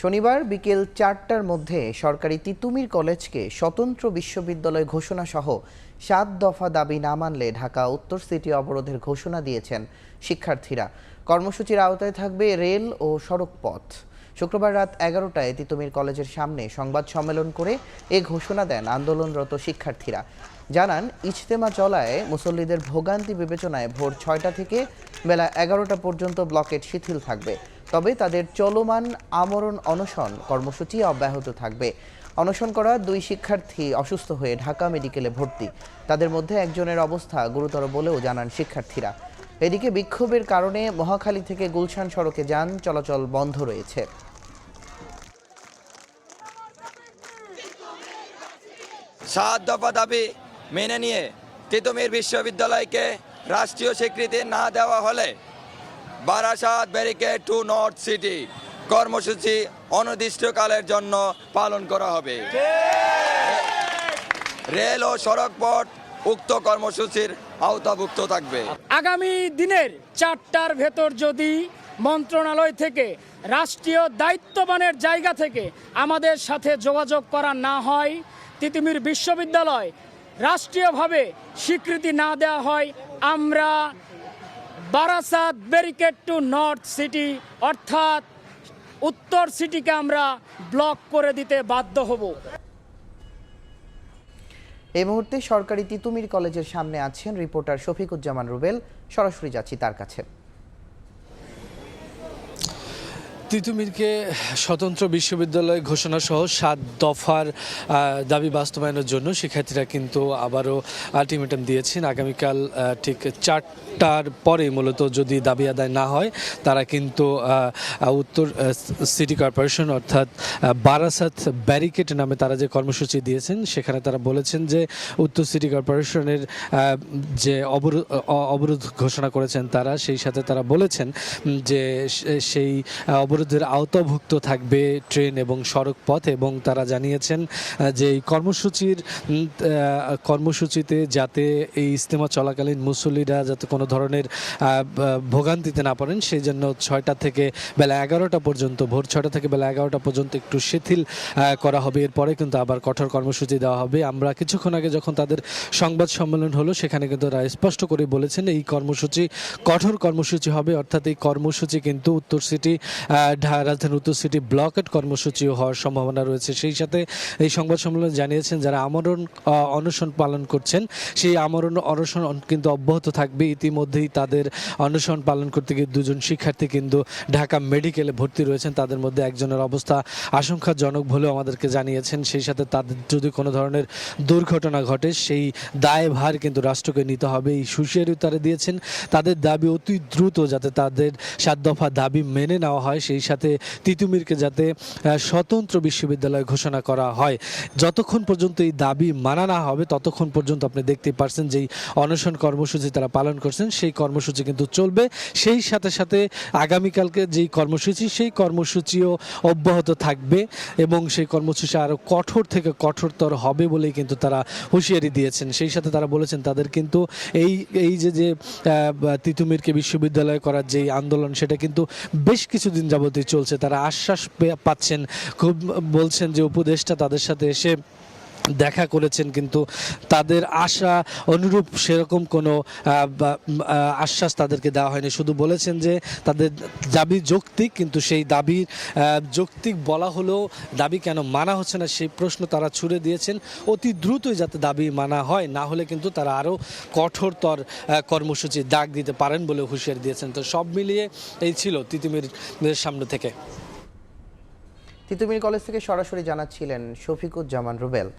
শনিবার বিকেল ৪টার মধ্যে সরকারি তিতুমির কলেজকে স্বতন্ত্র বিশ্ববিদ্যালয় ঘোষণা সহ ৭ দফা দাবি না মানলে ঢাকা উত্তর সিটি অবরোধের ঘোষণা দিয়েছেন শিক্ষার্থীরা। কর্মসূচির আওতায় থাকবে রেল ও সড়ক পথ। শুক্রবার রাত ১১টায় তিতুমির কলেজের সামনে সংবাদ সম্মেলন করে এ ঘোষণা দেন আন্দোলনরত শিক্ষার্থীরা। জানান, ইজতেমা চলায় মুসল্লিদের ভোগান্তি বিবেচনায় ভোর ৬টা থেকে বেলা ১১টা পর্যন্ত ব্লকেট শিথিল থাকবে। তবে তাদের চলমান আমরণ অনশন কর্মসূচি অব্যাহত থাকবে। অনশন করা ২ শিক্ষার্থী অসুস্থ হয়ে ঢাকা মেডিকেলে ভর্তি। তাদের মধ্যে একজনের অবস্থা গুরুতর বলেও জানান শিক্ষার্থীরা। এদিকে বিক্ষোভের কারণে মহাখালী থেকে গুলশান সড়কে যান চলাচল বন্ধ রয়েছে। ৭ দফা দাবি মেনে নিয়ে তিতুমির বিশ্ববিদ্যালয়কে রাষ্ট্রীয় স্বীকৃতি না দেওয়া হলে Barasat barricade two north city কর্মসূচি অনির্দিষ্টকালের জন্য পালন করা হবে। রেল ও সড়ক পথ উক্ত কর্মসূচির আওতাভুক্ত থাকবে। আগামী দিনের ৪টার ভেতর যদি মন্ত্রণালয় থেকে রাষ্ট্রীয় দায়িত্ববানের জায়গা থেকে আমাদের সাথে যোগাযোগ করা না হয়, তিতুমির বিশ্ববিদ্যালয় রাষ্ট্রীয়ভাবে স্বীকৃতি না দেওয়া হয়, আমরা Barasat barricade two north city অর্থাৎ উত্তর সিটিকে আমরা ব্লক করে দিতে বাধ্য হব। এই মুহূর্তে সরকারি তিতুমির কলেজের সামনে আছেন রিপোর্টার শফিকুজ্জামান রুবেল। সরাসরি যাচ্ছি তার কাছে। তিতুমিরকে স্বতন্ত্র বিশ্ববিদ্যালয় ঘোষণা সহ ৭ দফার দাবি বাস্তবায়নের জন্য শিক্ষার্থীরা কিন্তু আবারও আলটিমেটাম দিয়েছেন। আগামীকাল ঠিক ৪টার পরে মূলত যদি দাবি আদায় না হয়, তারা কিন্তু উত্তর সিটি কর্পোরেশন অর্থাৎ বারাসাত ব্যারিকেড নামে তারা যে কর্মসূচি দিয়েছেন, সেখানে তারা বলেছেন যে উত্তর সিটি কর্পোরেশনের যে অবরোধ ঘোষণা করেছেন তারা, সেই সাথে তারা বলেছেন যে সেই অবরোধের আওতাভুক্ত থাকবে ট্রেন এবং সড়ক পথ। এবং তারা জানিয়েছেন যে এই কর্মসূচিতে যাতে এই ইজতেমা চলাকালীন মুসল্লিরা যাতে কোনো ধরনের ভোগান্তিতে না পড়েন, সেই জন্য ৬টা থেকে বেলা ১১টা পর্যন্ত, ভোর ৬টা থেকে বেলা ১১টা পর্যন্ত একটু শিথিল করা হবে। এরপরে কিন্তু আবার কঠোর কর্মসূচি দেওয়া হবে। আমরা কিছুক্ষণ আগে যখন তাদের সংবাদ সম্মেলন হলো, সেখানে কিন্তু তারা স্পষ্ট করে বলেছেন এই কর্মসূচি কঠোর কর্মসূচি হবে। অর্থাৎ এই কর্মসূচি কিন্তু উত্তর সিটি রাজধানীর উত্তর সিটি ব্লকেট কর্মসূচিও হওয়ার সম্ভাবনা রয়েছে। সেই সাথে এই সংবাদ সম্মেলনে জানিয়েছেন যারা আমরণ অনশন পালন করছেন, সেই আমরণ অনশন কিন্তু অব্যাহত থাকবে। ইতিমধ্যেই তাদের অনশন পালন করতে গিয়ে ২জন শিক্ষার্থী কিন্তু ঢাকা মেডিকেলে ভর্তি রয়েছেন। তাদের মধ্যে একজনের অবস্থা আশঙ্কাজনক বলেও আমাদেরকে জানিয়েছেন। সেই সাথে তাদের যদি কোনো ধরনের দুর্ঘটনা ঘটে, সেই দায়ভার কিন্তু রাষ্ট্রকে নিতে হবে, এই হুঁশিয়ারিও তারা দিয়েছেন। তাদের দাবি অতি দ্রুত যাতে তাদের ৭ দফা দাবি মেনে নেওয়া হয়, সেই সাথে তিতুমিরকে যাতে স্বতন্ত্র বিশ্ববিদ্যালয় ঘোষণা করা হয়। যতক্ষণ পর্যন্ত এই দাবি মানা না হবে, ততক্ষণ পর্যন্ত আপনি দেখতেই পারছেন যেই অনশন কর্মসূচি তারা পালন করছেন, সেই কর্মসূচি কিন্তু চলবে। সেই সাথে সাথে আগামীকালকে যেই কর্মসূচি, সেই কর্মসূচিও অব্যাহত থাকবে এবং সেই কর্মসূচি আরও কঠোর থেকে কঠোরতর হবে বলেই কিন্তু তারা হুঁশিয়ারি দিয়েছেন। সেই সাথে তারা বলেছেন তাদের কিন্তু এই যে তিতুমিরকে বিশ্ববিদ্যালয় করার যে আন্দোলন, সেটা কিন্তু বেশ কিছুদিন যাবতীয় চলছে। তারা আশ্বাস পাচ্ছেন, খুব বলছেন যে উপদেষ্টা তাদের সাথে এসে দেখা করেছেন, কিন্তু তাদের আশা অনুরূপ সেরকম কোনো আশ্বাস তাদেরকে দেওয়া হয়নি। শুধু বলেছেন যে তাদের দাবি যৌক্তিক, কিন্তু সেই দাবি যৌক্তিক বলা হলেও দাবি কেন মানা হচ্ছে না সেই প্রশ্ন তারা ছুড়ে দিয়েছেন। অতি দ্রুতই যাতে দাবি মানা হয়, না হলে কিন্তু তারা আরও কঠোরতর কর্মসূচি ডাক দিতে পারেন বলে হুঁশিয়ারি দিয়েছেন। তো সব মিলিয়ে এই ছিল তিতুমির সামনে থেকে। তিতুমির কলেজ থেকে সরাসরি জানাচ্ছিলেন শফিকুজ্জামান রুবেল।